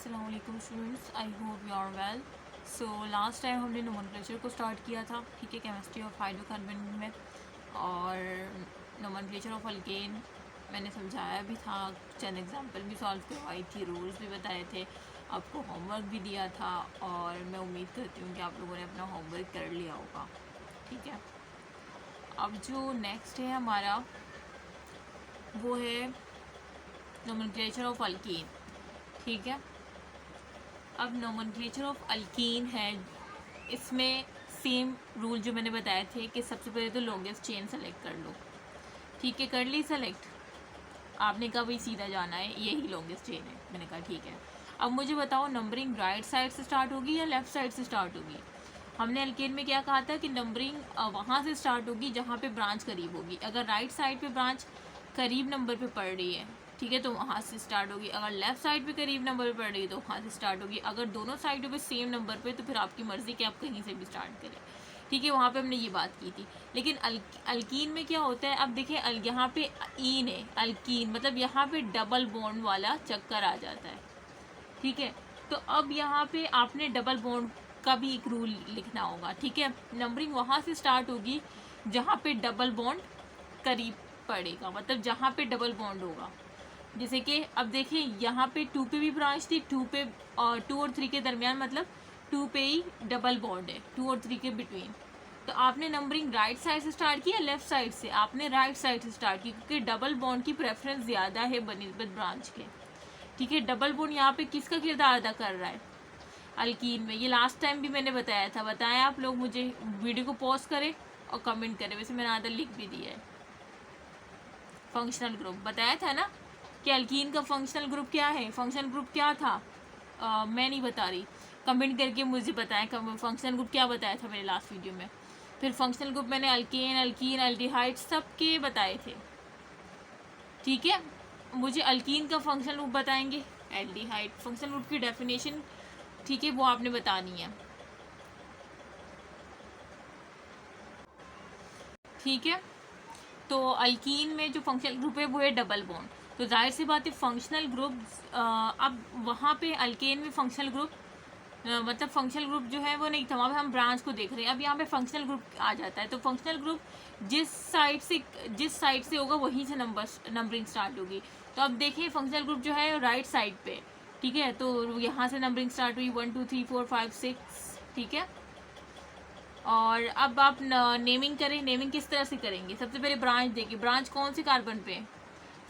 अस्सलाम वालेकुम students, I hope you are well. So last time हमने नोमेनक्लेचर को स्टार्ट किया था, ठीक है, केमिस्ट्री ऑफ हाइड्रोकार्बन में। और नोमेनक्लेचर ऑफ अल्केन मैंने समझाया भी था, चंद एग्जांपल भी सॉल्व करवाई थी, रूल्स भी बताए थे, आपको होमवर्क भी दिया था। और मैं उम्मीद करती हूँ कि आप लोगों ने अपना होमवर्क कर लिया होगा, ठीक है। अब जो नेक्स्ट है हमारा वो है नोमेनक्लेचर ऑफ अल्कीन, ठीक है। अब नोमेनक्लेचर ऑफ अल्कीन है, इसमें सेम रूल जो मैंने बताए थे कि सबसे पहले तो लॉन्गेस्ट चेन सेलेक्ट कर लो, ठीक है। कर ली सेलेक्ट, आपने कहा भाई सीधा जाना है, यही लॉन्गेस्ट चेन है, मैंने कहा ठीक है। अब मुझे बताओ नंबरिंग राइट साइड से स्टार्ट होगी या लेफ़्ट साइड से स्टार्ट होगी। हमने अल्केन में क्या कहा था कि नंबरिंग वहाँ से स्टार्ट होगी जहाँ पे ब्रांच करीब होगी। अगर राइट साइड पे ब्रांच करीब नंबर पे पड़ रही है, ठीक है, तो वहाँ से स्टार्ट होगी। अगर लेफ़्ट साइड पे करीब नंबर पे पड़ रही है तो वहाँ से स्टार्ट होगी। अगर दोनों साइडों पे सेम नंबर पे तो फिर आपकी मर्ज़ी कि आप कहीं से भी स्टार्ट करें, ठीक है। वहाँ पे हमने ये बात की थी। लेकिन अल्कीन में क्या होता है, अब देखिए यहाँ पे ईन है, अल्कीन मतलब यहाँ पे डबल बॉन्ड वाला चक्कर आ जाता है, ठीक है। तो अब यहाँ पे आपने डबल बॉन्ड का भी एक रूल लिखना होगा, ठीक है। नंबरिंग वहाँ से स्टार्ट होगी जहाँ पे डबल बॉन्ड करीब पड़ेगा, मतलब जहाँ पे डबल बॉन्ड होगा। जैसे कि अब देखिए यहाँ पे 2 पे भी ब्रांच थी, 2 पे और 2 और 3 के दरमियान, मतलब 2 पे ही डबल बॉन्ड है, 2 और 3 के बिटवीन। तो आपने नंबरिंग राइट साइड से स्टार्ट की या लेफ्ट साइड से? आपने राइट साइड से स्टार्ट की, क्योंकि डबल बॉन्ड की प्रेफरेंस ज़्यादा है बनिस्बत ब्रांच के, ठीक है। डबल बॉन्ड यहाँ पे किसका किरदार अदा कर रहा है? अल्कीन में। ये लास्ट टाइम भी मैंने बताया था, बताएं आप लोग मुझे, वीडियो को पॉज करें और कमेंट करें। वैसे मैंने आधा लिख भी दिया है। फंक्शनल ग्रुप बताया था ना कि अल्कीन का फंक्शनल ग्रुप क्या है। फंक्शनल ग्रुप क्या था, मैं नहीं बता रही, कमेंट करके मुझे बताएं फंक्शनल ग्रुप क्या बताया था मैंने लास्ट वीडियो में। फिर फंक्शनल ग्रुप मैंने अल्केन, अल्कीन, एल्डिहाइड सबके बताए थे, ठीक है। मुझे अल्कीन का फंक्शनल ग्रुप बताएंगे, एल्डिहाइड फंक्शनल ग्रुप की डेफिनेशन, ठीक है, वो आपने बतानी है, ठीक है। तो अल्कीन में जो फंक्शनल ग्रुप है वो है डबल बॉन्ड। तो जाहिर सी बात है फंक्शनल ग्रुप, अब वहाँ पे अल्केन में फंक्शनल ग्रुप मतलब फंक्शनल ग्रुप जो है वो नहीं था, वहाँ पे हम ब्रांच को देख रहे हैं। अब यहाँ पे फंक्शनल ग्रुप आ जाता है। तो फंक्शनल ग्रुप जिस साइड से होगा वहीं से नंबरिंग स्टार्ट होगी। तो अब देखिए फंक्शनल ग्रुप जो है राइट साइड पे, ठीक है, तो यहाँ से नंबरिंग स्टार्ट हुई 1 2 3 4 5 6, ठीक है। और अब आप नेमिंग करें। नेमिंग किस तरह से करेंगे? सबसे पहले ब्रांच देखिए, ब्रांच कौन से कार्बन पे?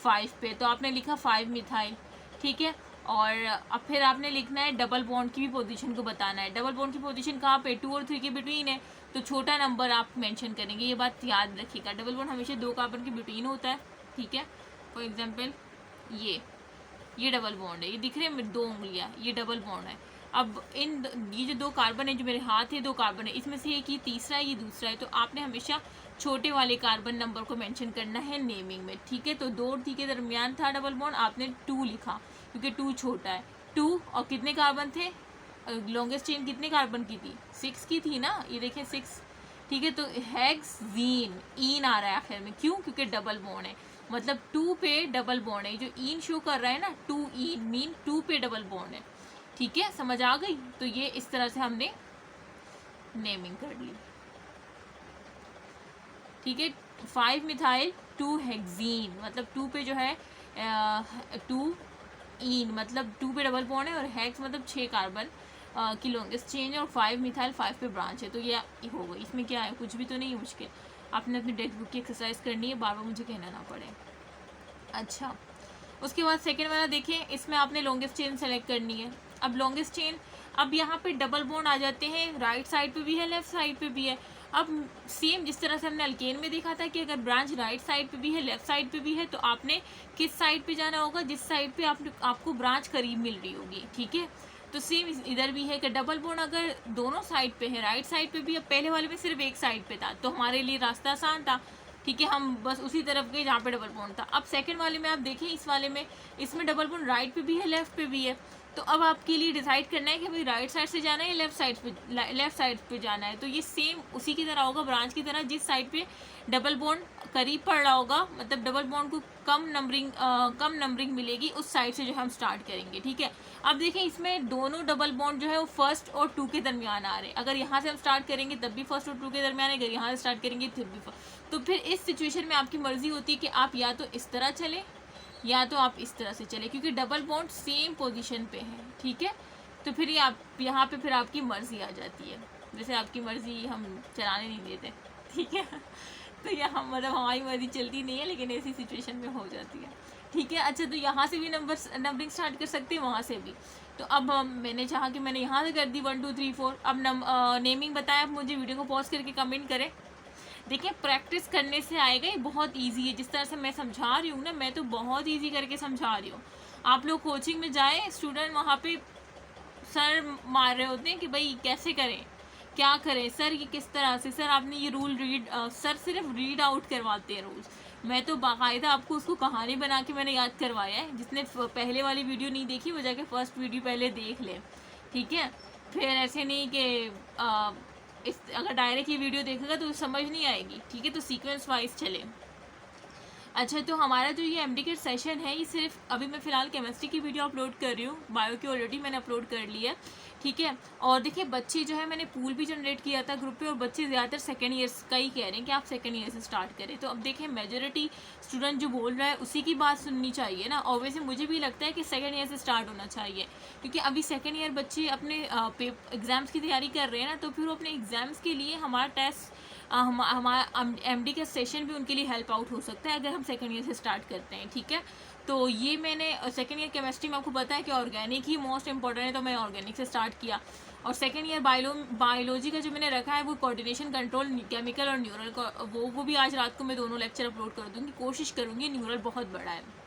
5 पे, तो आपने लिखा 5 मिथाइल, ठीक है। और अब फिर आपने लिखना है डबल बॉन्ड की भी पोजीशन को बताना है। डबल बॉन्ड की पोजीशन कहाँ पे? 2 और 3 के बिटवीन है, तो छोटा नंबर आप मेंशन करेंगे, ये बात याद रखिएगा। डबल बॉन्ड हमेशा 2 कार्बन के बिटवीन होता है, ठीक है। फॉर एग्जाम्पल ये डबल बॉन्ड है, ये दिख रहे हैं 2 उंगलियाँ, ये डबल बॉन्ड है। अब ये जो 2 कार्बन है, जो मेरे हाथ है 2 कार्बन है, इसमें से एक ये तीसरा है, ये दूसरा है। तो आपने हमेशा छोटे वाले कार्बन नंबर को मेंशन करना है नेमिंग में, ठीक है। तो 2 और 3 के दरमियान था डबल बॉन्ड, आपने 2 लिखा क्योंकि 2 छोटा है। 2 और कितने कार्बन थे? लॉन्गेस्ट चेन कितने कार्बन की थी? 6 की थी ना, ये देखें 6, ठीक है। तो हेक्सीन, ईन आ रहा है आखिर में, क्यों? क्योंकि डबल बॉन्ड है, मतलब 2 पे डबल बॉन्ड है। जो ईन शो कर रहा है ना, 2 ईन मीन 2 पे डबल बॉन्ड है, ठीक है। समझ आ गई? तो ये इस तरह से हमने नेमिंग कर ली, ठीक है। 5 मिथाइल 2 हेक्सीन, मतलब 2 पे जो है 2 ईन मतलब 2 पे डबल बॉन्ड है, और हेक्स मतलब 6 कार्बन की लॉन्गेस्ट चेन है, और 5 मिथाइल 5 पे ब्रांच है। तो ये होगा, इसमें क्या है, कुछ भी तो नहीं है मुश्किल। आपने अपनी टेक्स्ट बुक की एक्सरसाइज करनी है, बार बार मुझे कहना ना पड़े। अच्छा, उसके बाद सेकेंड वाला देखें, इसमें आपने लॉन्गेस्ट चेन सेलेक्ट करनी है। अब लॉन्गेस्ट चेन, अब यहाँ पे डबल बॉन्ड आ जाते हैं, राइट साइड पे भी है, लेफ्ट साइड पे भी है। अब सेम जिस तरह से हमने अल्केन में देखा था कि अगर ब्रांच राइट साइड पे भी है, लेफ्ट साइड पे भी है, तो आपने किस साइड पे जाना होगा? जिस साइड पे आपको ब्रांच करीब मिल रही होगी, ठीक है। तो सेम इधर भी है कि डबल बॉन्ड अगर दोनों साइड पे है, राइट साइड पे भी, अब पहले वाले में सिर्फ एक साइड पे था, तो हमारे लिए रास्ता आसान था, ठीक है। हम बस उसी तरफ गए जहाँ पे डबल बॉन्ड था। अब सेकंड वाले में आप देखें, इस वाले में, इसमें डबल बॉन्ड राइट पे भी है, लेफ्ट पे भी है। तो अब आपके लिए डिसाइड करना है कि भाई राइट साइड से जाना है या लेफ्ट साइड पे जाना है। तो ये सेम उसी की तरह होगा, ब्रांच की तरह, जिस साइड पे डबल बॉन्ड करीब पड़ रहा होगा, मतलब डबल बॉन्ड को कम नंबरिंग मिलेगी उस साइड से जो हम स्टार्ट करेंगे, ठीक है। अब देखें इसमें दोनों डबल बॉन्ड जो है वो फर्स्ट और 2 के दरमियान आ रहे हैं। अगर यहाँ से हम स्टार्ट करेंगे तब भी फर्स्ट और 2 के दरमियान है, अगर यहाँ से स्टार्ट करेंगे तब भी तो फिर इस सिचुएशन में आपकी मर्जी होती है कि आप या तो इस तरह चलें या तो आप इस तरह से चलें, क्योंकि डबल बॉन्ड सेम पोजीशन पे है, ठीक है। तो फिर ये आप यहाँ पे फिर आपकी मर्जी आ जाती है, जैसे आपकी मर्जी हम चलाने नहीं देते, ठीक है। तो यहाँ मतलब हमारी मर्जी चलती नहीं है, लेकिन ऐसी सिचुएशन में हो जाती है, ठीक है। अच्छा, तो यहाँ से भी नंबरिंग स्टार्ट कर सकते हैं, वहाँ से भी। तो अब मैंने चाहा कि मैंने यहाँ से कर दी 1 2 3 4। अब नेमिंग बताएं, आप मुझे वीडियो को पॉज करके कमेंट करें। देखिए प्रैक्टिस करने से आएगा, ये बहुत ईजी है। जिस तरह से मैं समझा रही हूँ ना, मैं तो बहुत ईजी करके समझा रही हूँ। आप लोग कोचिंग में जाएँ, स्टूडेंट वहाँ पे सर मार रहे होते हैं कि भाई कैसे करें, क्या करें सर, ये किस तरह से, सर आपने ये रूल सर सिर्फ रीड आउट करवाते हैं रूल्स। मैं तो बाकायदा आपको उसको कहानी बना के मैंने याद करवाया है। जिसने पहले वाली वीडियो नहीं देखी वो जाके फर्स्ट वीडियो पहले देख ले, ठीक है। फिर ऐसे नहीं कि अगर डायरेक्ट ये वीडियो देखेगा तो समझ नहीं आएगी, ठीक है। तो सीक्वेंस वाइज चले। अच्छा, तो हमारा जो ये एमडी के सेशन है, ये सिर्फ अभी मैं फ़िलहाल केमिस्ट्री की वीडियो अपलोड कर रही हूँ, बायो की ऑलरेडी मैंने अपलोड कर ली है, ठीक है। और देखिए बच्चे जो है, मैंने पूल भी जनरेट किया था ग्रुप पे, और बच्चे ज़्यादातर सेकेंड ईयर्स का ही कह रहे हैं कि आप सेकेंड ईयर से स्टार्ट करें। तो अब देखें मेजॉरिटी स्टूडेंट जो बोल रहा है उसी की बात सुननी चाहिए ना। और वैसे मुझे भी लगता है कि सेकेंड ईयर से स्टार्ट होना चाहिए, क्योंकि अभी सेकेंड ईयर बच्चे अपने एग्ज़ाम्स की तैयारी कर रहे हैं ना, तो फिर वो अपने एग्ज़ाम्स के लिए हमारा टेस्ट हमारा एमडी का सेशन भी उनके लिए हेल्प आउट हो सकता है अगर हम सेकेंड ईयर से स्टार्ट करते हैं, ठीक है। तो ये मैंने सेकेंड ईयर केमिस्ट्री में आपको पता है कि ऑर्गेनिक ही मोस्ट इंपॉर्टेंट है, तो मैं ऑर्गेनिक से स्टार्ट किया। और सेकेंड ईयर बायोलॉजी का जो मैंने रखा है वो कोऑर्डिनेशन, कंट्रोल, केमिकल और न्यूरल का, वो भी आज रात को मैं दोनों लेक्चर अपलोड कर दूँगी, कोशिश करूँगी। न्यूरल बहुत बड़ा है।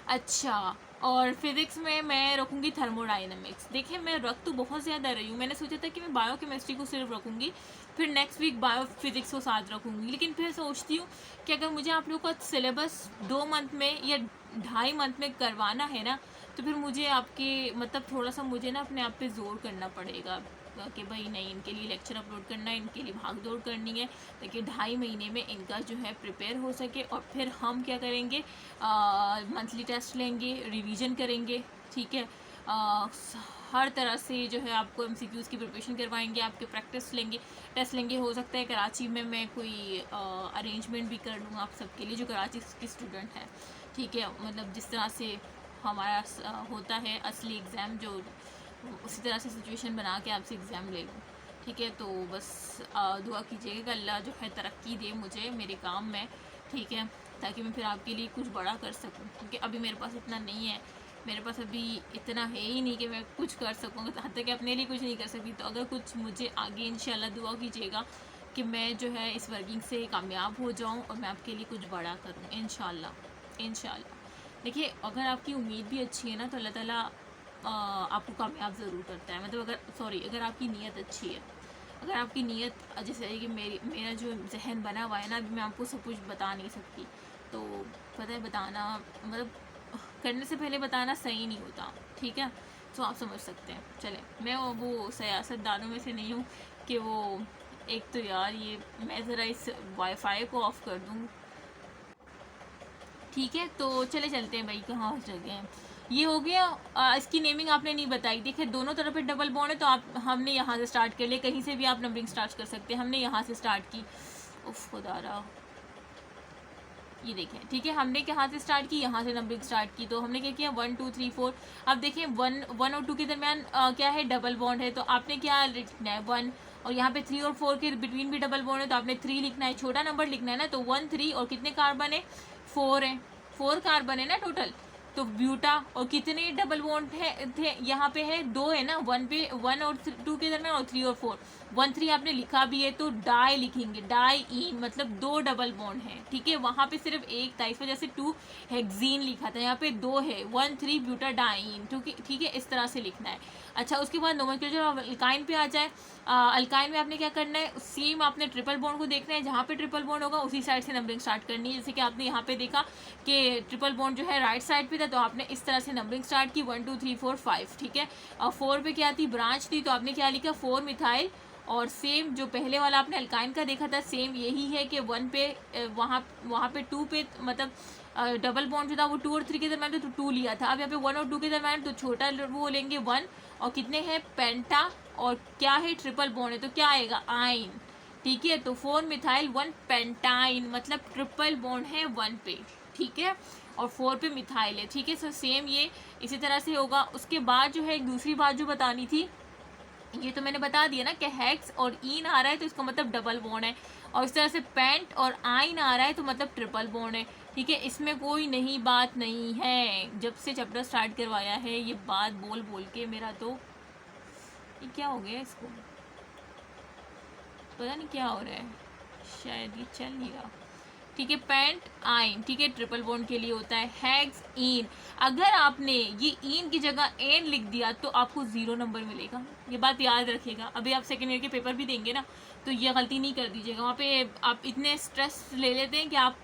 अच्छा, और फिज़िक्स में मैं रखूँगी थर्मोडाइनमिक्स। देखिए मैं रख तो बहुत ज़्यादा रही हूँ, मैंने सोचा था कि मैं बायो केमिस्ट्री को सिर्फ रखूँगी, फिर नेक्स्ट वीक बायो फिज़िक्स को साथ रखूँगी। लेकिन फिर सोचती हूँ कि अगर मुझे आप लोगों का सिलेबस 2 मंथ में या 2.5 मंथ में करवाना है ना, तो फिर मुझे आपके मतलब थोड़ा सा मुझे ना अपने आप पे जोर करना पड़ेगा कि भाई नहीं, इनके लिए लेक्चर अपलोड करना है, इनके लिए भाग दौड़ करनी है, ताकि 2.5 महीने में इनका जो है प्रिपेयर हो सके। और फिर हम क्या करेंगे, मंथली टेस्ट लेंगे, रिवीजन करेंगे, ठीक है। हर तरह से जो है आपको एमसीक्यूज़ की प्रिपरेशन करवाएंगे, आपके प्रैक्टिस लेंगे, टेस्ट लेंगे। हो सकता है कराची में मैं कोई अरेंजमेंट भी कर लूँगा आप सबके लिए जो कराची के स्टूडेंट हैं, ठीक है। मतलब जिस तरह से हमारा होता है असली एग्ज़ाम, जो उसी तरह से सिचुएशन बना के आपसे एग्ज़ाम ले लूँ, ठीक है। तो बस दुआ कीजिएगा कि अल्लाह जो है तरक्की दे मुझे मेरे काम में, ठीक है, ताकि मैं फिर आपके लिए कुछ बड़ा कर सकूँ, क्योंकि अभी मेरे पास इतना नहीं है। मेरे पास अभी इतना है ही नहीं कि मैं कुछ कर सकूँ, हद तक कि अपने लिए कुछ नहीं कर सकती। तो अगर कुछ मुझे आगे इंशाल्लाह दुआ कीजिएगा कि मैं जो है इस वर्किंग से कामयाब हो जाऊँ और मैं आपके लिए कुछ बड़ा करूँ, इंशाल्लाह। देखिए अगर आपकी उम्मीद भी अच्छी है ना, तो अल्लाह ताला आपको कामयाब ज़रूर करता है। मतलब अगर आपकी नीयत अच्छी है, अगर आपकी नीयत जैसे कि मेरा जो जहन बना हुआ है ना, अभी मैं आपको सब कुछ बता नहीं सकती। तो पता है बताना मतलब करने से पहले बताना सही नहीं होता, ठीक है। तो आप समझ सकते हैं। चले, मैं वो सियासतदानों में से नहीं हूँ कि वो एक तो यार ये मैं ज़रा इस वाईफाई को ऑफ़ कर दूँ, ठीक है। तो चले चलते हैं भाई, कहाँ हो गए हैं। ये हो गया। इसकी नेमिंग आपने नहीं बताई। देखिए दोनों तरफ पे डबल बॉन्ड है, तो हमने यहाँ से स्टार्ट कर लिया, कहीं से भी आप नंबरिंग स्टार्ट कर सकते हैं। हमने यहाँ से स्टार्ट की, उफ खुदारा, ये देखें, ठीक है। हमने कहाँ से स्टार्ट की, यहाँ से नंबरिंग स्टार्ट की। तो हमने क्या किया 1 2 3 4। अब देखिए 1 और 2 के दरमियान क्या है, डबल बॉन्ड है। तो आपने क्या लिखना है 1, और यहाँ पे 3 और 4 के बिटवीन भी डबल बॉन्ड है, तो आपने 3 लिखना है, छोटा नंबर लिखना है ना। तो 1 3 और कितने कार्बन है, 4 है, 4 कार्बन है ना टोटल। तो ब्यूटा, और कितने डबल बॉन्ड थे यहाँ पे है 2 है ना, 1 और 2 के दरमियान, और 3 और 4। 1 3 आपने लिखा भी है, तो डाई लिखेंगे, डाई ईन, मतलब 2 डबल बॉन्ड है, ठीक है। वहाँ पे सिर्फ एक था, इस वजह से 2 हेक्सीन लिखा था, यहाँ पे 2 है, 1 3 ब्यूटा डाइन, ठीक है। इस तरह से लिखना है। अच्छा, उसके बाद नोमेनक्लेचर ऑफ अल्काइन पे आ जाए। अल्काइन में आपने क्या करना है, सेम आपने ट्रिपल बॉन्ड को देखना है, जहाँ पे ट्रिपल बॉन्ड होगा उसी साइड से नंबरिंग स्टार्ट करनी है। जैसे कि आपने यहाँ पे देखा कि ट्रिपल बॉन्ड जो है राइट साइड पे था, तो आपने इस तरह से नंबरिंग स्टार्ट की 1 2 3 4 5, ठीक है। और 4 पे क्या थी, ब्रांच थी, तो आपने क्या लिखा 4 मिथाइल और सेम जो पहले वाला आपने अल्काइन का देखा था सेम यही है कि 1 पे वहाँ पे 2 पे मतलब डबल बॉन्ड जो था वो 2 और 3 के दरम्यान तो 2 लिया था। अब यहाँ पे 1 और 2 के दरम्यान तो छोटा वो लेंगे 1, और कितने हैं पेंटा, और क्या है ट्रिपल बॉन्ड है तो क्या आएगा आइन। ठीक है, तो 4 मिथाइल 1 पेंटाइन मतलब ट्रिपल बॉन्ड है 1 पे। ठीक है, और 4 पे मिथाइल है। ठीक है, सो सेम ये इसी तरह से होगा। उसके बाद जो है एक दूसरी बात जो बतानी थी, ये तो मैंने बता दिया ना कि हेक्स और ईन आ रहा है तो इसका मतलब डबल बॉन्ड है, और इस तरह से पेंट और आइन आ रहा है तो मतलब ट्रिपल बॉन्ड है। ठीक है, इसमें कोई नई बात नहीं है। जब से चैप्टर स्टार्ट करवाया है ये बात बोल बोल के मेरा तो ये क्या हो गया, इसको पता नहीं क्या हो रहा है, शायद ये चल नहीं रहा। ठीक है, पेंट आइन, ठीक है, ट्रिपल बॉन्ड के लिए होता है। हेक्स ईन, अगर आपने ये ईन की जगह एन लिख दिया तो आपको 0 नंबर मिलेगा, ये बात याद रखिएगा। अभी आप सेकेंड ईयर के पेपर भी देंगे ना तो ये गलती नहीं कर दीजिएगा। वहाँ पे आप इतने स्ट्रेस ले लेते हैं कि आप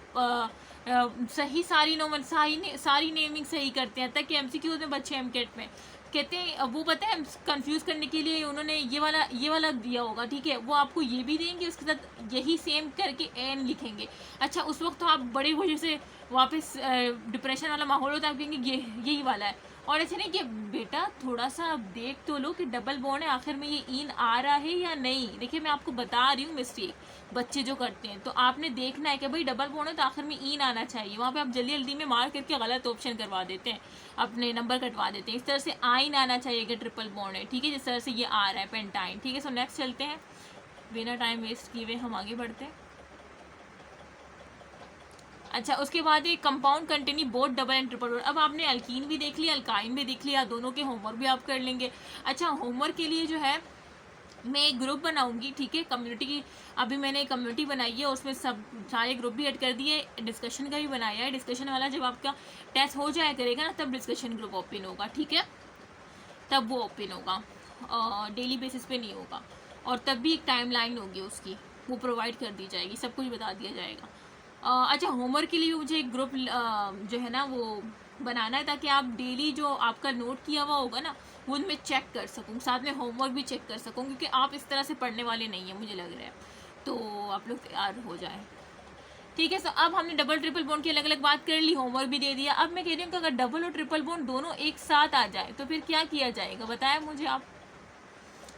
सही सारी नेमिंग सही करते हैं, तक कि MCQ में बच्चे MCAT में कहते हैं, वो पता है कंफ्यूज करने के लिए उन्होंने ये वाला दिया होगा। ठीक है, वो आपको ये भी देंगे, उसके साथ यही सेम करके एन लिखेंगे। अच्छा, उस वक्त तो आप बड़ी वजह से वापस डिप्रेशन वाला माहौल होता है, आप कहेंगे ये यही वाला है। और ऐसे नहीं कि बेटा थोड़ा सा देख तो लो कि डबल बॉन्ड है, आखिर में ये इन आ रहा है या नहीं। देखिए मैं आपको बता रही हूँ मिस्टेक बच्चे जो करते हैं, तो आपने देखना है कि भाई डबल बॉन्ड है तो आखिर में इन आना चाहिए। वहाँ पे आप जल्दी जल्दी में मार करके गलत ऑप्शन करवा देते हैं, अपने नंबर कटवा देते हैं। इस तरह से आइन आना चाहिए कि ट्रिपल बॉन्ड है। ठीक है, जिस तरह से ये आ रहा है पेंटाइन। ठीक है, सो नेक्स्ट चलते हैं, बिना टाइम वेस्ट किए हुए हम आगे बढ़ते हैं। अच्छा, उसके बाद ये compound contains both double and triple bond. अब आपने अल्कीन भी देख लिया, अल्काइन भी देख लिया, दोनों के होमवर्क भी आप कर लेंगे। अच्छा, होमवर्क के लिए जो है मैं एक ग्रुप बनाऊंगी। ठीक है, कम्युनिटी की अभी मैंने एक कम्युनिटी बनाई है, उसमें सब सारे ग्रुप भी ऐड कर दिए, डिस्कशन का भी बनाया है। डिस्कशन वाला जब आपका टेस्ट हो जाया करेगा ना तब डिस्कशन ग्रुप ओपन होगा। ठीक है, तब वो ओपन होगा, डेली बेसिस पे नहीं होगा, और तब भी एक टाइम लाइन होगी उसकी, वो प्रोवाइड कर दी जाएगी, सब कुछ बता दिया जाएगा। अच्छा, होमवर्क के लिए भी मुझे एक ग्रुप जो है ना वो बनाना है, ताकि आप डेली जो आपका नोट किया हुआ होगा ना वो उनमें चेक कर सकूँ, साथ में होमवर्क भी चेक कर सकूँ, क्योंकि आप इस तरह से पढ़ने वाले नहीं हैं मुझे लग रहा है, तो आप लोग तैयार हो जाए। ठीक है, सो अब हमने डबल ट्रिपल बॉन्ड की अलग अलग बात कर ली, होमवर्क भी दे दिया। अब मैं कह रही हूँ कि अगर डबल और ट्रिपल बॉन्ड दोनों एक साथ आ जाए तो फिर क्या किया जाएगा, बताया मुझे आप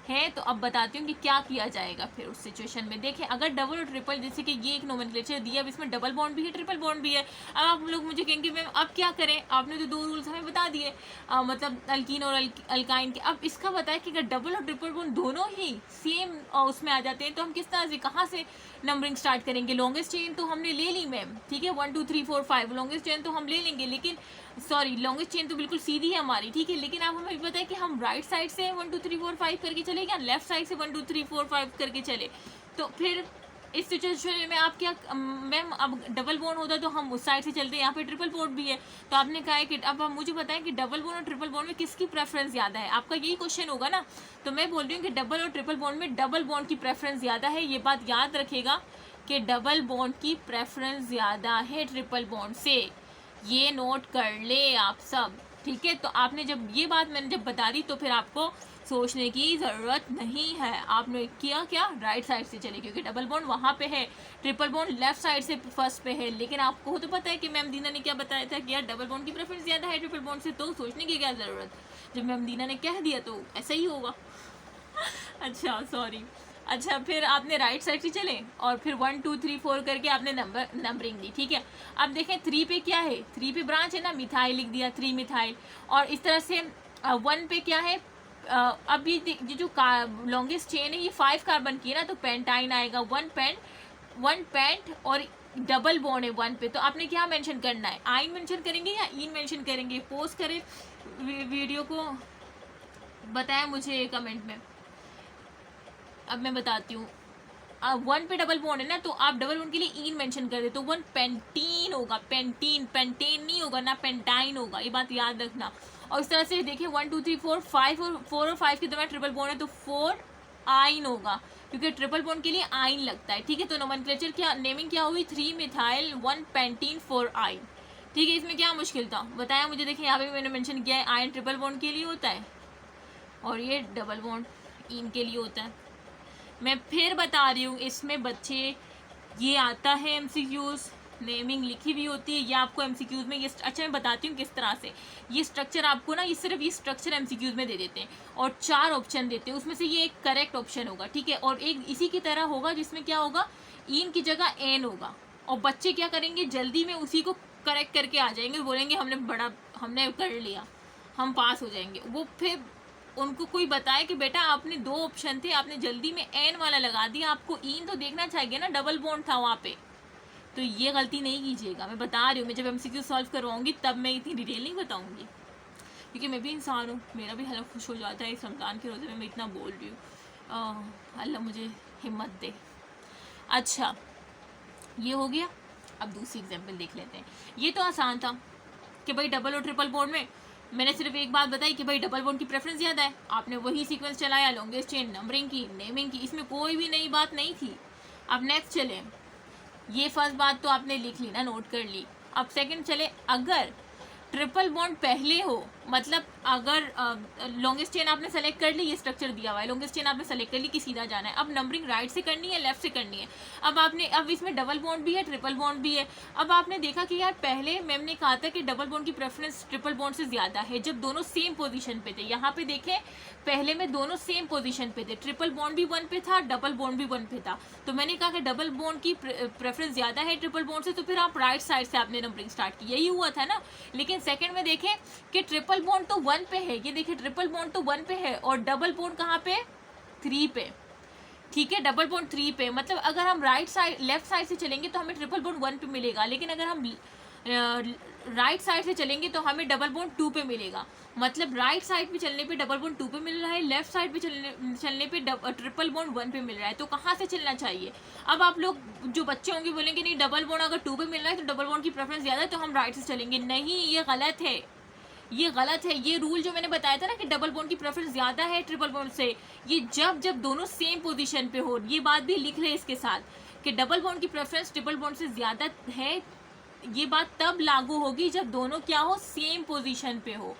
है। तो अब बताती हूँ कि क्या किया जाएगा फिर उस सिचुएशन में। देखें, अगर डबल और ट्रिपल, जैसे कि ये एक नोमेनक्लेचर दिया, अब इसमें डबल बॉन्ड भी है ट्रिपल बॉन्ड भी है। अब आप लोग मुझे कहेंगे मैम अब क्या करें, आपने तो 2 रूल्स हमें बता दिए, मतलब अल्कीन और अल्काइन के। अब इसका बताया कि अगर डबल और ट्रिपल बॉन्ड दोनों ही सेम उसमें आ जाते हैं तो हम किस तरह से कहाँ से नंबरिंग स्टार्ट करेंगे। लॉन्गेस्ट चेन तो हमने ले ली मैम, ठीक है, 1 2 3 4 5 लॉन्गेस्ट चेन तो हम ले लेंगे, लेकिन सॉरी लॉन्गेस्ट चेन तो बिल्कुल सीधी है हमारी। ठीक है, लेकिन आप हमें पता है कि हम राइट साइड से 1 2 3 4 5 करके चले या लेफ्ट साइड से 1 2 3 4 5 करके चले, तो फिर इस सिचुएशन में आप क्या मैम, अब डबल बॉन्ड होता तो हम उस साइड से चलते, यहाँ पे ट्रिपल बॉन्ड भी है। तो आपने कहा है कि अब आप मुझे बताएं कि डबल बॉन्ड और ट्रिपल बॉन्ड में किसकी प्रेफरेंस ज़्यादा है, आपका यही क्वेश्चन होगा ना। तो मैं बोल रही हूँ कि डबल और ट्रिपल बॉन्ड में डबल बॉन्ड की प्रेफरेंस ज़्यादा है, ये बात याद रखेगा कि डबल बॉन्ड की प्रेफरेंस ज़्यादा है ट्रिपल बॉन्ड से, ये नोट कर ले आप सब। ठीक है, तो आपने जब ये बात मैंने जब बता दी तो फिर आपको सोचने की ज़रूरत नहीं है, आपने किया क्या, राइट साइड से चले, क्योंकि डबल बॉन्ड वहाँ पे है, ट्रिपल बॉन्ड लेफ्ट साइड से फर्स्ट पे है। लेकिन आपको तो पता है कि मैम दीना ने क्या बताया था कि यार डबल बॉन्ड की प्रेफरेंस ज़्यादा है ट्रिपल बॉन्ड से, तो सोचने की क्या ज़रूरत, जब मैम दीना ने कह दिया तो ऐसा ही होगा। अच्छा सॉरी। अच्छा, फिर आपने राइट साइड से चले और फिर 1 2 3 4 करके आपने नंबरिंग दी। ठीक है, अब देखें 3 पे क्या है, 3 पे ब्रांच है ना, मिथाइल लिख दिया, 3 मिथाइल। और इस तरह से 1 पे क्या है, अब ये जो लॉन्गेस्ट चेन है ये 5 कार्बन की है ना, तो पेंटाइन आएगा, 1 पेंट और डबल बॉन्ड है 1 पे, तो आपने क्या मेंशन करना है, आइन मेंशन करेंगे या इन मेंशन करेंगे। पोस्ट करें वीडियो को, बताया मुझे कमेंट में। अब मैं बताती हूँ, 1 पे डबल बॉन्ड है ना, तो आप डबल बॉन्ड के लिए इन मेंशन कर दे, तो 1 पेंटीन होगा, पेंटेन नहीं होगा ना, पेंटाइन होगा, ये बात याद रखना। और इस तरह से देखिए 1 2 3 4 5 और 4 और 5 के दरम्यान ट्रिपल बॉन्ड है तो 4 आइन होगा, क्योंकि ट्रिपल बॉन्ड के लिए आइन लगता है। ठीक है, तो नोमेनक्लेचर क्या, नेमिंग क्या हुई, 3 मिथाइल 1 पेंटीन 4 आइन। ठीक है, इसमें क्या मुश्किल था, बताया मुझे। देखिए यहाँ पे मैंने मेंशन किया है, आइन ट्रिपल बॉन्ड के लिए होता है और ये डबल बॉन्ड इन के लिए होता है। मैं फिर बता रही हूँ, इसमें बच्चे ये आता है एमसीक्यूज, नेमिंग लिखी हुई होती है, या आपको एमसीक्यूज में ये अच्छा मैं बताती हूँ किस तरह से ये स्ट्रक्चर आपको ना, ये सिर्फ ये स्ट्रक्चर एमसीक्यूज में दे देते हैं और 4 ऑप्शन देते हैं, उसमें से ये एक करेक्ट ऑप्शन होगा, ठीक है। और एक इसी की तरह होगा जिसमें क्या होगा, इन की जगह एन होगा, और बच्चे क्या करेंगे, जल्दी में उसी को करेक्ट करके आ जाएंगे, बोलेंगे हमने कर लिया, हम पास हो जाएंगे। वो फिर उनको कोई बताए कि बेटा आपने 2 ऑप्शन थे, आपने जल्दी में एन वाला लगा दिया, आपको इन तो देखना चाहिए ना, डबल बॉन्ड था वहाँ पे। तो ये गलती नहीं कीजिएगा, मैं बता रही हूँ, मैं जब एमसीक्यू सॉल्व करवाऊंगी तब मैं इतनी डिटेल नहीं बताऊंगी, क्योंकि मैं भी इंसान हूँ, मेरा भी हल्का खुश हो जाता है इस रमज़ान के रोज़े में मैं इतना बोल रही हूँ। अल्लाह मुझे हिम्मत दे। अच्छा, ये हो गया। अब दूसरी एग्जाम्पल देख लेते हैं। ये तो आसान था कि भाई डबल और ट्रिपल बॉन्ड में मैंने सिर्फ एक बात बताई कि भाई डबल बॉन्ड की प्रेफरेंस ज़्यादा है, आपने वही सीक्वेंस चलाया, लॉन्गेस्ट चेन, नंबरिंग की, नेमिंग की, इसमें कोई भी नई बात नहीं थी। अब नेक्स्ट चले, ये फर्स्ट बात तो आपने लिख ली ना, नोट कर ली। अब सेकंड चले, अगर ट्रिपल बॉन्ड पहले हो, मतलब अगर लॉन्गेस्ट चेन आपने सेलेक्ट कर ली, ये स्ट्रक्चर दिया हुआ है, लॉन्गेस्ट चेन आपने सेलेक्ट कर ली कि सीधा जाना है, अब नंबरिंग राइट से करनी है लेफ्ट से करनी है। अब इसमें डबल बॉन्ड भी है, ट्रिपल बॉन्ड भी है। अब आपने देखा कि यार पहले मैम ने कहा था कि डबल बॉन्ड की प्रेफरेंस ट्रिपल बॉन्ड से ज़्यादा है जब दोनों सेम पोजिशन पे थे। यहाँ पे देखें, पहले में दोनों सेम पोजीशन पे थे, ट्रिपल बॉन्ड भी 1 पे था, डबल बॉन्ड भी 1 पे था। तो मैंने कहा कि डबल बॉन्ड की प्रेफरेंस ज़्यादा है ट्रिपल बॉन्ड से, तो फिर आप राइट साइड से आपने नंबरिंग स्टार्ट की, यही हुआ था ना। लेकिन सेकंड में देखें कि ट्रिपल बॉन्ड तो 1 पे है, ये देखिए ट्रिपल बॉन्ड तो 1 पे है और डबल बॉन्ड कहाँ पे, 3 पे, ठीक है। डबल बॉन्ड 3 पे, मतलब अगर हम राइट साइड लेफ्ट साइड से चलेंगे तो हमें ट्रिपल बॉन्ड 1 पे मिलेगा, लेकिन अगर हम राइट साइड से चलेंगे तो हमें डबल बॉन्ड 2 पे मिलेगा। मतलब राइट साइड पे चलने पे डबल बॉन्ड 2 पे मिल रहा है, लेफ्ट साइड पे चलने पे ट्रिपल बॉन्ड 1 पे मिल रहा है। तो कहाँ से चलना चाहिए? अब आप लोग जो बच्चे होंगे बोलेंगे नहीं, डबल बॉन्ड अगर 2 पे मिल रहा है तो डबल बॉन्ड की प्रेफरेंस ज़्यादा है तो हम राइट से चलेंगे। नहीं, ये गलत है, ये गलत है। ये रूल जो मैंने बताया था ना कि डबल बॉन्ड की प्रेफरेंस ज़्यादा है ट्रिपल बॉन्ड से, ये जब दोनों सेम पोजीशन पे हो, ये बात भी लिख ले इसके साथ कि डबल बॉन्ड की प्रेफरेंस ट्रिपल बॉन्ड से ज़्यादा है। ये बात तब लागू होगी जब दोनों क्या हो, सेम पोजीशन पे हो,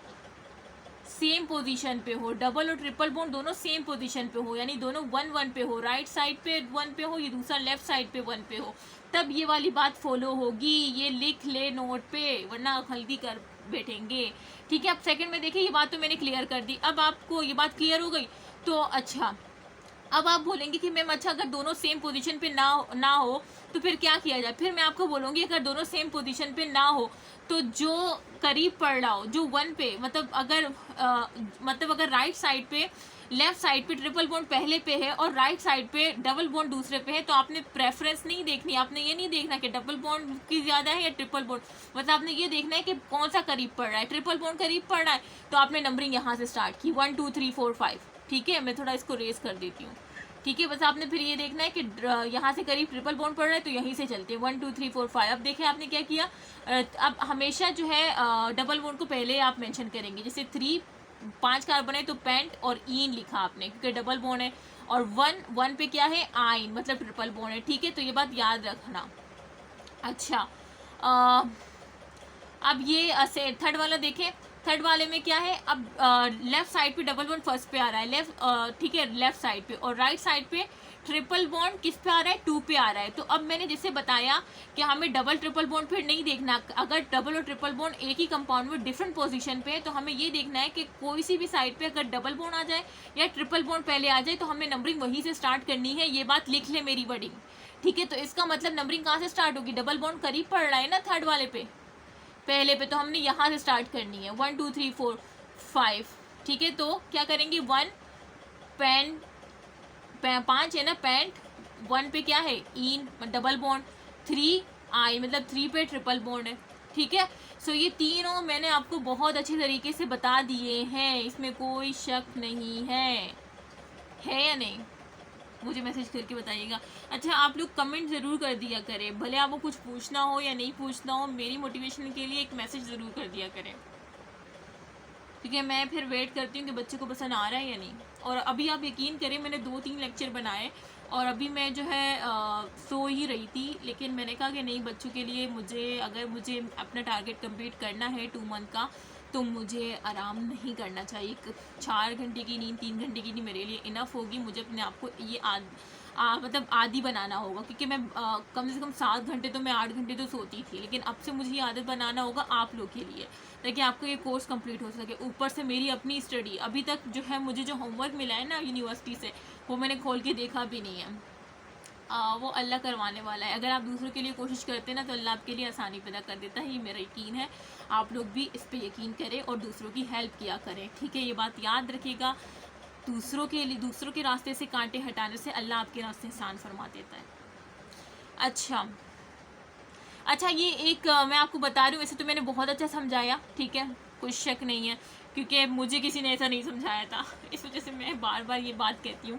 सेम पोजीशन पे हो। डबल और ट्रिपल बॉन्ड दोनों सेम पोजीशन पे हो, यानी दोनों 1-1 पे हो, राइट साइड पे 1 पे हो, ये दूसरा लेफ्ट साइड पे 1 पे हो, तब ये वाली बात फॉलो होगी। ये लिख ले नोट पे, वरना हल्दी कर बैठेंगे, ठीक है। अब सेकंड में देखिए, ये बात तो मैंने क्लियर कर दी। अब आपको ये बात क्लियर हो गई तो अच्छा, अब आप बोलेंगे कि मैम अच्छा अगर दोनों सेम पोजीशन पे ना हो तो फिर क्या किया जाए? फिर मैं आपको बोलूँगी अगर दोनों सेम पोजीशन पे ना हो तो जो करीब पड़ रहा हो, जो 1 पे, मतलब अगर राइट साइड पे, लेफ्ट साइड पे ट्रिपल बॉन्ड पहले पे है और राइट साइड पे डबल बॉन्ड दूसरे पे है, तो आपने प्रेफरेंस नहीं देखनी, आपने ये नहीं देखना कि डबल बॉन्ड की ज़्यादा है या ट्रिपल बॉन्ड, मतलब आपने ये देखना है कि कौन सा करीब पड़ रहा है। ट्रिपल बॉन्ड करीब पड़ रहा है तो आपने नंबरिंग यहाँ से स्टार्ट की 1 2 3 4 5, ठीक है। मैं थोड़ा इसको रेस कर देती हूँ, ठीक है। बस आपने फिर ये देखना है कि यहाँ से करीब ट्रिपल बॉन्ड पड़ रहा है तो यहीं से चलते हैं 1 2 3 4 5। अब देखिए आपने क्या किया, अब हमेशा जो है डबल बॉन्ड को पहले आप मेंशन करेंगे, जैसे 5 कार्बन है तो पेंट और ईन लिखा आपने क्योंकि डबल बॉन्ड है, और 1 पे क्या है, आइन, मतलब ट्रिपल बॉन्ड है, ठीक है। तो ये बात याद रखना। अच्छा, अब ये थर्ड वाला देखें, थर्ड वाले में क्या है, अब लेफ्ट साइड पे डबल बॉन्ड फर्स्ट पे आ रहा है, ठीक है, लेफ्ट साइड पे, और राइट साइड पे ट्रिपल बॉन्ड किस पे आ रहा है, 2 पे आ रहा है। तो अब मैंने जैसे बताया कि हमें डबल ट्रिपल बॉन्ड फिर नहीं देखना, अगर डबल और ट्रिपल बॉन्ड एक ही कंपाउंड में डिफरेंट पोजीशन पे है तो हमें ये देखना है कि कोई सी भी साइड पे अगर डबल बॉन्ड आ जाए या ट्रिपल बॉन्ड पहले आ जाए तो हमें नंबरिंग वहीं से स्टार्ट करनी है। ये बात लिख ले मेरी वर्डिंग, ठीक है। तो इसका मतलब नंबरिंग कहाँ से स्टार्ट होगी, डबल बॉन्ड करीब पड़ रहा है ना थर्ड वाले पे, पहले पे, तो हमने यहाँ से स्टार्ट करनी है 1 2 3 4 5, ठीक है। तो क्या करेंगे, 1 पेंट 5 है ना, पेंट 1 पे क्या है, इन डबल बॉन्ड, 3 आई मतलब 3 पे ट्रिपल बॉन्ड है, ठीक है। सो ये तीनों मैंने आपको बहुत अच्छे तरीके से बता दिए हैं, इसमें कोई शक नहीं है या नहीं? मुझे मैसेज करके बताइएगा। अच्छा, आप लोग कमेंट ज़रूर कर दिया करें, भले आपको कुछ पूछना हो या नहीं पूछना हो, मेरी मोटिवेशन के लिए एक मैसेज ज़रूर कर दिया करें, ठीक है। मैं फिर वेट करती हूँ कि बच्चे को पसंद आ रहा है या नहीं। और अभी आप यकीन करें, मैंने 2-3 लेक्चर बनाए और अभी मैं जो है सो ही रही थी, लेकिन मैंने कहा कि नहीं, बच्चों के लिए अगर मुझे अपना टारगेट कंप्लीट करना है 2 मंथ का, तो मुझे आराम नहीं करना चाहिए। 4 घंटे की नींद, 3 घंटे की नींद मेरे लिए इनफ होगी। मुझे अपने आप को ये मतलब आदी बनाना होगा, क्योंकि मैं कम से कम 7 घंटे तो मैं 8 घंटे तो सोती थी, लेकिन अब से मुझे ये आदत बनाना होगा आप लोग के लिए, ताकि आपको ये कोर्स कंप्लीट हो सके। ऊपर से मेरी अपनी स्टडी, अभी तक जो है मुझे जो होमवर्क मिला है ना यूनिवर्सिटी से, वो मैंने खोल के देखा भी नहीं है। वो अल्लाह करवाने वाला है। अगर आप दूसरों के लिए कोशिश करते हैं ना, तो अल्लाह आपके लिए आसानी पैदा कर देता है, ये मेरा यकीन है। आप लोग भी इस पे यकीन करें और दूसरों की हेल्प किया करें, ठीक है? ये बात याद रखिएगा। दूसरों के रास्ते से कांटे हटाने से अल्लाह आपके रास्ते आसान फरमा देता है। अच्छा, ये एक मैं आपको बता रही हूँ, वैसे तो मैंने बहुत अच्छा समझाया, ठीक है, कुछ शक नहीं है, क्योंकि मुझे किसी ने ऐसा नहीं समझाया था, इस वजह से मैं बार बार ये बात कहती हूँ।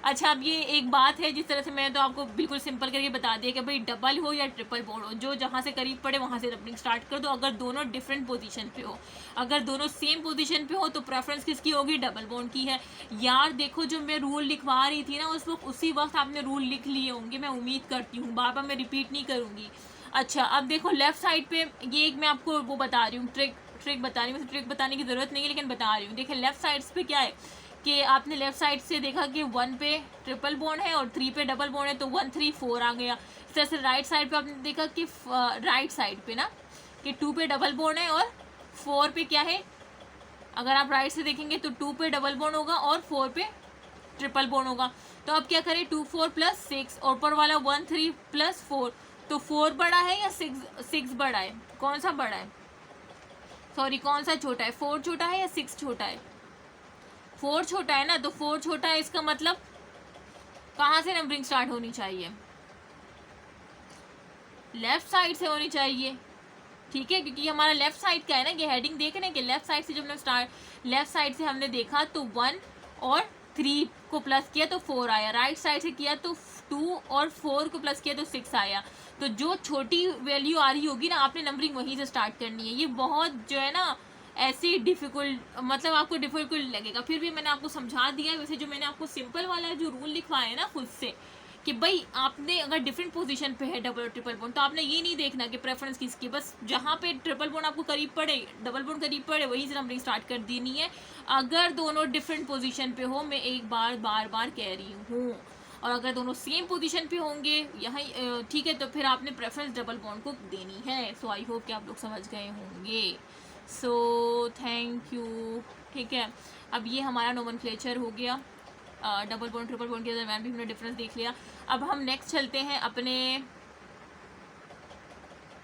अच्छा, अब ये एक बात है, जिस तरह से मैंने तो आपको बिल्कुल सिंपल करके बता दिया कि भाई डबल हो या ट्रिपल बॉन्ड हो, जो जहाँ से करीब पड़े वहाँ से रबड़िंग स्टार्ट कर दो। अगर दोनों डिफरेंट पोजीशन पे हो, अगर दोनों सेम पोजीशन पे हो, तो प्रेफरेंस किसकी होगी? डबल बॉन्ड की है। यार देखो, जो मैं रूल लिखवा रही थी ना, उसी वक्त आपने रूल लिख लिए होंगे, मैं उम्मीद करती हूँ, बार बार मैं रिपीट नहीं करूँगी। अच्छा, अब देखो लेफ्ट साइड पे, ये एक मैं आपको वो बता रही हूँ, ट्रिक बता रही हूँ। ट्रिक बताने की ज़रूरत नहीं है, लेकिन बता रही हूँ। देखिए लेफ्ट साइड पे क्या है कि आपने लेफ्ट साइड से देखा कि 1 पे ट्रिपल बॉन्ड है और 3 पे डबल बॉन्ड है, तो 1 3 4 आ गया। इस तरह से राइट साइड पे आपने देखा कि राइट साइड पे ना कि 2 पे डबल बॉन्ड है और 4 पे क्या है, अगर आप राइट से देखेंगे तो 2 पे डबल बॉन्ड होगा और 4 पे ट्रिपल बॉन्ड होगा। तो अब क्या करें, 2 4 प्लस 6, और ऊपर वाला 1 3 प्लस 4, तो 4 बड़ा है या 6 बड़ा है? कौन सा बड़ा है? सॉरी, कौन सा छोटा है? 4 छोटा है या 6 छोटा है? 4 छोटा है ना, तो 4 छोटा है, इसका मतलब कहाँ से नंबरिंग स्टार्ट होनी चाहिए? लेफ्ट साइड से होनी चाहिए, ठीक है, क्योंकि हमारा लेफ्ट साइड का है ना, ये हेडिंग देख रहे हैं कि लेफ्ट साइड से जब हमने लेफ्ट साइड से हमने देखा तो 1 और 3 को प्लस किया तो 4 आया, राइट साइड से किया तो 2 और 4 को प्लस किया तो 6 आया। तो जो छोटी वैल्यू आ रही होगी ना, आपने नंबरिंग वहीं से स्टार्ट करनी है। ये बहुत जो है ना ऐसी डिफ़िकल्ट, मतलब आपको डिफ़िकल्ट लगेगा, फिर भी मैंने आपको समझा दिया है। वैसे जो मैंने आपको सिंपल वाला जो रूल लिखवाया है ना खुद से, कि भाई आपने अगर डिफरेंट पोजीशन पे है डबल और ट्रिपल बॉन्ड, तो आपने ये नहीं देखना कि प्रेफरेंस किसकी, बस जहाँ पे ट्रिपल बॉन्ड आपको करीब पड़े, डबल बॉन्ड करीब पड़े, वहीं से नंबरिंग स्टार्ट कर देनी है। अगर दोनों डिफरेंट पोजीशन पे हो, मैं एक बार कह रही हूँ, और अगर दोनों सेम पोजीशन पे होंगे यहाँ, ठीक है, तो फिर आपने प्रेफरेंस डबल बॉन्ड को देनी है। सो आई होप कि आप लोग समझ गए होंगे। सो थैंक यू, ठीक है। अब ये हमारा नोमेनक्लेचर हो गया, डबल बॉन्ड ट्रिपल बॉन्ड के दरम्यान भी हमने डिफरेंस देख लिया। अब हम नेक्स्ट चलते हैं अपने,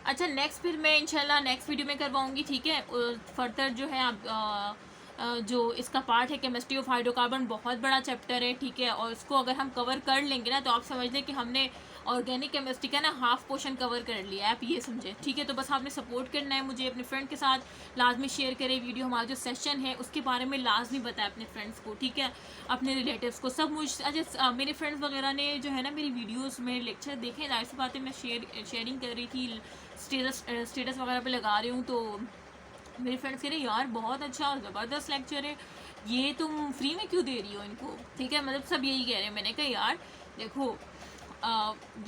अच्छा नेक्स्ट फिर मैं इंशाल्लाह नेक्स्ट वीडियो में करवाऊंगी, ठीक है। फर्दर जो है आप जो इसका पार्ट है केमिस्ट्री ऑफ हाइड्रोकार्बन, बहुत बड़ा चैप्टर है, ठीक है, और इसको अगर हम कवर कर लेंगे ना, तो आप समझ लें कि हमने ऑर्गेनिक केमिस्ट्री का ना हाफ पोर्शन कवर कर लिया है, आप ये समझें, ठीक है। तो बस आपने सपोर्ट करना है मुझे, अपने फ्रेंड के साथ लाजमी शेयर करें वीडियो, हमारा जो सेशन है उसके बारे में लाजमी बताएं अपने फ्रेंड्स को, ठीक है, अपने रिलेटिव्स को, सब मुझ अच्छा मेरे फ्रेंड्स वगैरह ने जो है ना मेरी वीडियोज़ में लेक्चर देखे, जाहिर सी बात है मैं शेयरिंग कर रही थी, स्टेटस वगैरह पे लगा रही हूँ, तो मेरे फ्रेंड्स कह रहे यार बहुत अच्छा ज़बरदस्त लेक्चर है, ये तुम फ्री में क्यों दे रही हो इनको, ठीक है, मतलब सब यही कह रहे हैं। मैंने कहा यार देखो,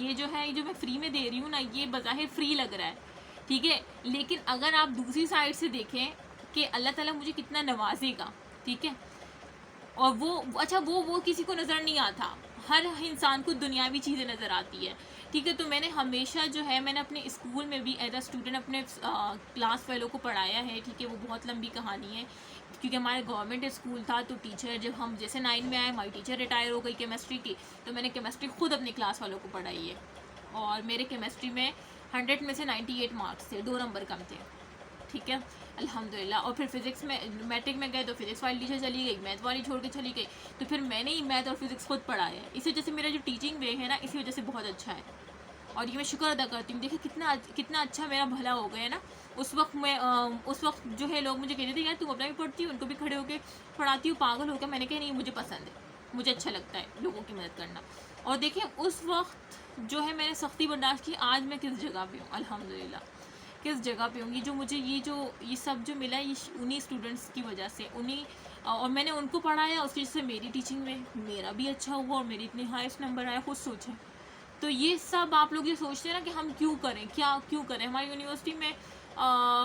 ये जो है, ये जो मैं फ्री में दे रही हूँ ना, ये बज़ाहिर फ्री लग रहा है, ठीक है, लेकिन अगर आप दूसरी साइड से देखें कि अल्लाह ताला मुझे कितना नवाजेगा, ठीक है, और वो अच्छा वो किसी को नज़र नहीं आता, हर इंसान को दुनियावी चीज़ें नज़र आती है, ठीक है। तो मैंने हमेशा जो है, मैंने अपने स्कूल में भी एज अ स्टूडेंट अपने क्लास फेलो को पढ़ाया है, ठीक है, वो बहुत लंबी कहानी है, क्योंकि हमारे गवर्नमेंट स्कूल था, तो टीचर जब हम जैसे 9 में आए, हमारी टीचर रिटायर हो गई केमिस्ट्री की, तो मैंने केमिस्ट्री खुद अपनी क्लास वालों को पढ़ाई है, और मेरे केमिस्ट्री में 100 में से 98 मार्क्स थे, 2 नंबर कम थे, ठीक है, अल्हम्दुलिल्लाह। और फिर फिज़िक्स में मैट्रिक में गए तो फिज़िक्स वाली टीचर चली गई, मैथ वाली छोड़ के चली गई, तो फिर मैंने ही मैथ और फिज़िक्स खुद पढ़ाया है। इसी वजह से मेरा जो टीचिंग वे है ना, इसी वजह से बहुत अच्छा है, और ये मैं शुक्र अदा करती हूँ। देखिए कितना अच्छा मेरा भला हो गया ना। उस वक्त जो है लोग मुझे कहते थे यार तुम अपना भी पढ़ती हो, उनको भी खड़े होकर पढ़ाती हूँ, पागल हो गया। मैंने कहा नहीं, मुझे पसंद है, मुझे अच्छा लगता है लोगों की मदद करना। और देखिए उस वक्त जो है मैंने सख्ती बर्दाश्त की, आज मैं किस जगह पे हूँ, अल्हम्दुलिल्लाह किस जगह पे हूँ। जो मुझे ये सब जो मिला है, ये उन्हीं स्टूडेंट्स की वजह से, और मैंने उनको पढ़ाया, उसकी वजह से मेरी टीचिंग में मेरा भी अच्छा हुआ और मेरे इतने हाईएस्ट नंबर आए, खुद सोचें। तो ये सब आप लोग ये सोचते हैं ना कि हम क्यों करें, क्या क्यों करें। हमारी यूनिवर्सिटी में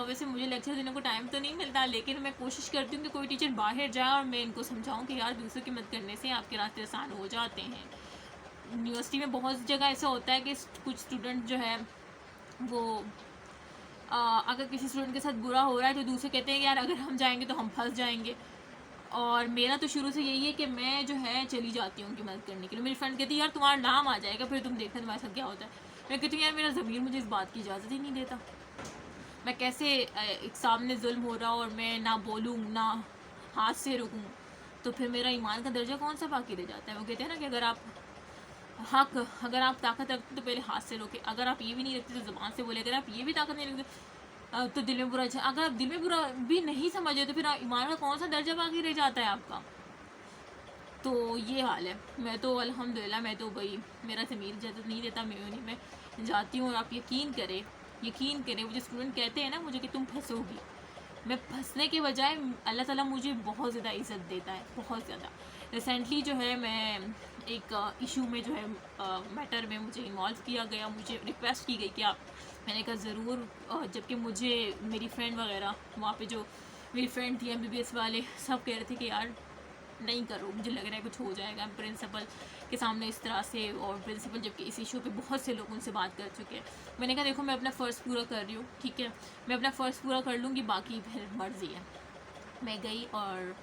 वैसे मुझे लेक्चर देने को टाइम तो नहीं मिलता, लेकिन मैं कोशिश करती हूँ कि कोई टीचर बाहर जाए और मैं इनको समझाऊँ कि यार दूसरों की मदद करने से आपके रास्ते आसान हो जाते हैं। यूनिवर्सिटी में बहुत जगह ऐसा होता है कि कुछ स्टूडेंट जो है वो अगर किसी स्टूडेंट के साथ बुरा हो रहा है तो दूसरे कहते हैं कि यार अगर हम जाएंगे तो हम फंस जाएंगे। और मेरा तो शुरू से यही है कि मैं जो है चली जाती हूँ उनकी मदद करने के लिए। मेरी फ्रेंड कहती है यार तुम्हारा नाम आ जाएगा फिर तुम देखना तुम्हारे साथ क्या होता है। मैं कहती हूँ यार मेरा ज़मीर मुझे इस बात की इजाज़त ही नहीं देता। मैं कैसे एक सामने जुल्म हो रहा और मैं ना बोलूँ ना हाथ से रुकूँ, तो फिर मेरा ईमान का दर्जा कौन सा बाकी रह जाता है। वो कहते हैं ना कि अगर आप ताकत रखते तो पहले हाथ से रोके, अगर आप ये भी नहीं रखते तो ज़बान से बोले, अगर आप ये भी ताकत नहीं रखते तो दिल में बुरा, अगर आप दिल में बुरा भी नहीं समझे तो फिर ईमान का कौन सा दर्जा बाकी रह जाता है आपका। तो ये हाल है। मैं तो अल्हम्दुलिल्लाह मैं तो भाई मेरा ज़मीर इजाज़त नहीं देता, मैं जाती हूँ। और आप यकीन करें वो जो स्टूडेंट कहते हैं ना मुझे कि तुम फंसोगी, मैं फंसने के बजाय अल्लाह ताला मुझे बहुत ज़्यादा इज़्ज़त देता है, बहुत ज़्यादा। रिसेंटली जो है मैं एक इशू में जो है मैटर में मुझे इन्वॉल्व किया गया, मुझे रिक्वेस्ट की गई कि आप, मैंने कहा ज़रूर। जबकि मुझे मेरी फ्रेंड वगैरह वहाँ पे जो मेरी फ्रेंड थी MBBS वाले सब कह रहे थे कि यार नहीं करो, मुझे लग रहा है कुछ हो जाएगा प्रिंसिपल के सामने इस तरह से। और प्रिंसिपल जबकि इस इशू पे बहुत से लोग उनसे बात कर चुके हैं। मैंने कहा देखो मैं अपना फ़र्ज़ पूरा कर रही हूँ, ठीक है, मैं अपना फ़र्ज़ पूरा कर लूँगी, बाकी फिर मर्ज़ी है। मैं गई और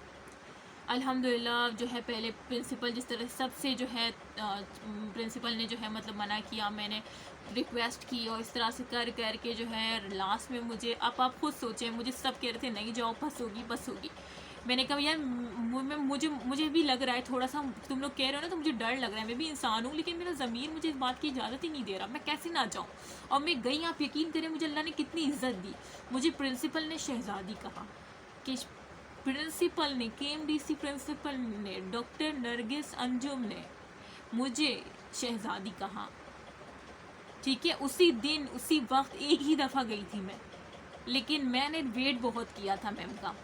अल्हम्दुलिल्लाह जो है पहले प्रिंसिपल जिस तरह सबसे जो है प्रिंसिपल ने जो है मतलब मना किया, मैंने रिक्वेस्ट की और इस तरह से कर कर के जो है लास्ट में मुझे, अब आप खुद सोचें, मुझे सब कह रहे थे नहीं जाओ फंसोगी। मैंने कहा यार मुझे भी लग रहा है थोड़ा सा, तुम लोग कह रहे हो ना तो मुझे डर लग रहा है, मैं भी इंसान हूँ, लेकिन मेरा ज़मीर मुझे इस बात की इजाज़त ही नहीं दे रहा, मैं कैसे ना जाऊँ। और मैं गई, आप यकीन करें मुझे अल्लाह ने कितनी इज़्ज़त दी। मुझे प्रिंसिपल ने शहज़ादी कहा, कि प्रिंसिपल ने KMDC प्रिंसिपल ने डॉक्टर नरगिस अंजुम ने मुझे शहज़ादी कहा, ठीक है। उसी दिन उसी वक्त एक ही दफ़ा गई थी मैं, लेकिन मैंने वेट बहुत किया था मैम का,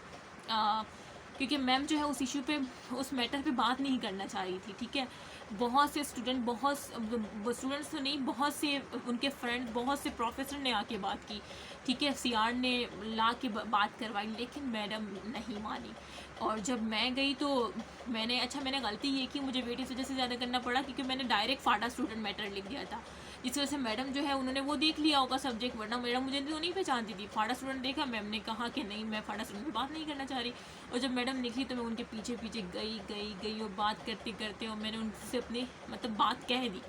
क्योंकि मैम जो है उस इशू पे, उस मैटर पे बात नहीं करना चाह रही थी, ठीक है। बहुत से स्टूडेंट्स तो नहीं, बहुत से उनके फ्रेंड, बहुत से प्रोफेसर ने आके बात की, ठीक है, CR ने ला के बात करवाई, लेकिन मैडम नहीं मानी। और जब मैं गई तो मैंने गलती ये की, मुझे वेट इस वजह से ज़्यादा करना पड़ा क्योंकि मैंने डायरेक्ट फाटा स्टूडेंट मैटर लिख दिया था, जिस वजह से मैडम जो है उन्होंने वो देख लिया होगा सब्जेक्ट, वरना मैडम मुझे तो नहीं पहचानती थी। फाटा स्टूडेंट देखा, मैम ने कहा कि नहीं मैं फाटा स्टूडेंट से बात नहीं करना चाह रही। और जब मैडम निकली तो मैं उनके पीछे पीछे गई और बात करते करते और मैंने उनसे अपनी मतलब बात कह दी,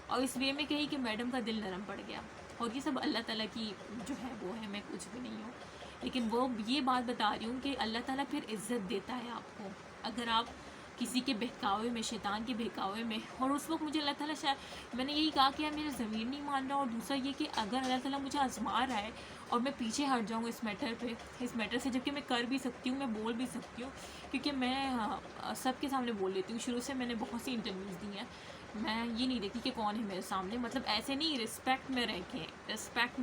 और इस वे में कही कि मैडम का दिल नरम पड़ गया। और ये सब अल्लाह ताला की जो है वो है, मैं कुछ भी नहीं हूँ, लेकिन वो ये बात बता रही हूँ कि अल्लाह ताला फिर इज़्ज़त देता है आपको अगर आप किसी के बहकावे में, शैतान के बहकावे में। और उस वक्त मुझे अल्लाह ताला शायद, मैंने यही कहा कि यार मेरा ज़मीर नहीं मान रहा, और दूसरा ये कि अगर अल्लाह ताला मुझे आजमा रहा है और मैं पीछे हट जाऊँ इस मैटर से, जबकि मैं कर भी सकती हूँ, मैं बोल भी सकती हूँ, क्योंकि मैं सबके सामने बोल लेती हूँ। शुरू से मैंने बहुत सी इंटरव्यूज़ दी हैं, मैं ये नहीं देखती कि कौन है मेरे सामने, मतलब ऐसे नहीं, रिस्पेक्ट में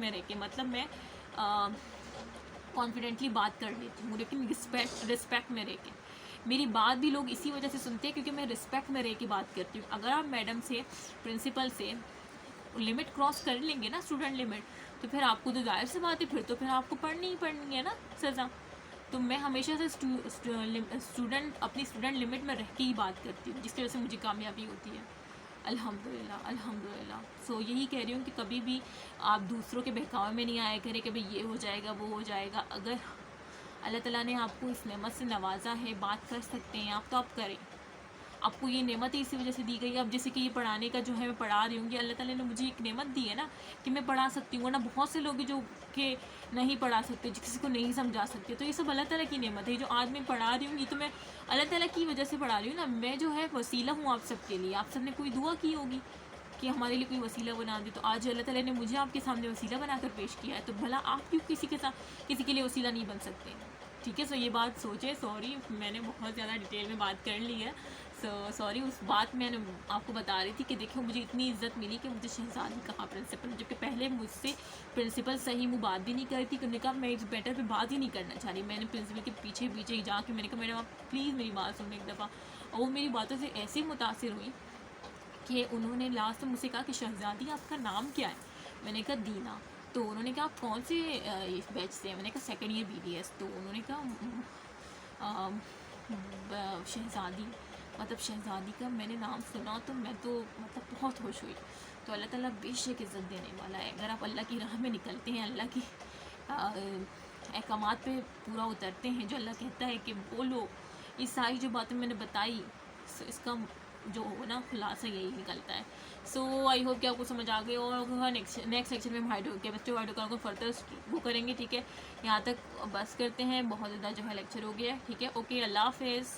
रह के मतलब मैं कॉन्फिडेंटली बात कर लेती हूँ, लेकिन रिस्पेक्ट में रह के। मेरी बात भी लोग इसी वजह से सुनते हैं क्योंकि मैं रिस्पेक्ट में रह के बात करती हूँ। अगर आप मैडम से, प्रिंसिपल से लिमिट क्रॉस कर लेंगे ना, स्टूडेंट लिमिट, तो फिर आपको तो जाहिर सी बात है, फिर तो फिर आपको पढ़नी ही पढ़नी है ना सज़ा। तो मैं हमेशा से अपनी स्टूडेंट लिमिट में रह के ही बात करती हूँ, जिसकी वजह से मुझे कामयाबी होती है अल्हम्दुलिल्लाह। सो यही कह रही हूँ कि कभी भी आप दूसरों के बहकावे में नहीं आया करें कि भाई ये हो जाएगा वो हो जाएगा। अगर अल्लाह ताला ने आपको इस नेमत से नवाजा है, बात कर सकते हैं आप, तो आप करें। आपको ये नेमत ही इसी वजह से दी गई है। अब जैसे कि ये पढ़ाने का जो है मैं पढ़ा रही हूँ, ये अल्लाह ताला ने मुझे एक नेमत दी है ना कि मैं पढ़ा सकती हूँ, वरना बहुत से लोग जो कि नहीं पढ़ा सकते, किसी को नहीं समझा सकते। तो ये सब अल्लाह ताला की नेमत है। जो आज मैं पढ़ा रही हूँ ये तो मैं अल्लाह ताला की वजह से पढ़ा रही हूँ ना, मैं जो है वसीला हूँ आप सबके लिए। आप सब ने कोई दुआ की होगी कि हमारे लिए कोई वसीला बना दे, तो आज अल्लाह ताला ने मुझे आपके सामने वसीला बनाकर पेश किया है, तो भला आप क्यों किसी के लिए वसीला नहीं बन सकते, ठीक है। सो ये बात सोचे, सॉरी मैंने बहुत ज़्यादा डिटेल में बात कर ली है, सॉरी। उस बात मैंने आपको बता रही थी कि देखो मुझे इतनी इज्जत मिली कि मुझे शहजादी कहा प्रिंसिपल, जबकि पहले मुझसे प्रिंसिपल सही मुँह बात भी नहीं करी थी, उन्होंने कहा मैं इस मैटर पे बात ही नहीं करना चाह रही। मैंने प्रिंसिपल के पीछे पीछे ही जाके मैंने कहा मैडम आप प्लीज़ मेरी बात सुनो एक दफ़ा, और वो मेरी बातों से ऐसे मुतासिर हुई कि उन्होंने लास्ट में मुझसे कहा कि शहजादी आपका नाम क्या है। मैंने कहा दीना। तो उन्होंने कहा आप कौन से बैच से हैं? मैंने कहा सेकेंड ईयर BDS। तो उन्होंने कहा शहज़ादी, मतलब शहज़ादी का मैंने नाम सुना तो मैं तो मतलब बहुत खुश हुई। तो अल्लाह ताला बेशक इज़्ज़त देने वाला है। अगर आप अल्लाह की राह में निकलते हैं, अल्लाह की अहकामात पे पूरा उतरते हैं, जो अल्लाह कहता है कि बोलो, ये सारी जो बातें मैंने बताई, इसका जो ना खुलासा यही निकलता है। सो आई होप कि आपको समझ आ गई। और नेक्स्ट सेक्शन में हम हाइड्रो को फर्दर वो करेंगे, ठीक है। यहाँ तक बस करते हैं, बहुत ज़्यादा जो है लेक्चर हो गया है, ठीक है। ओके, अल्लाह हाफ़िज़।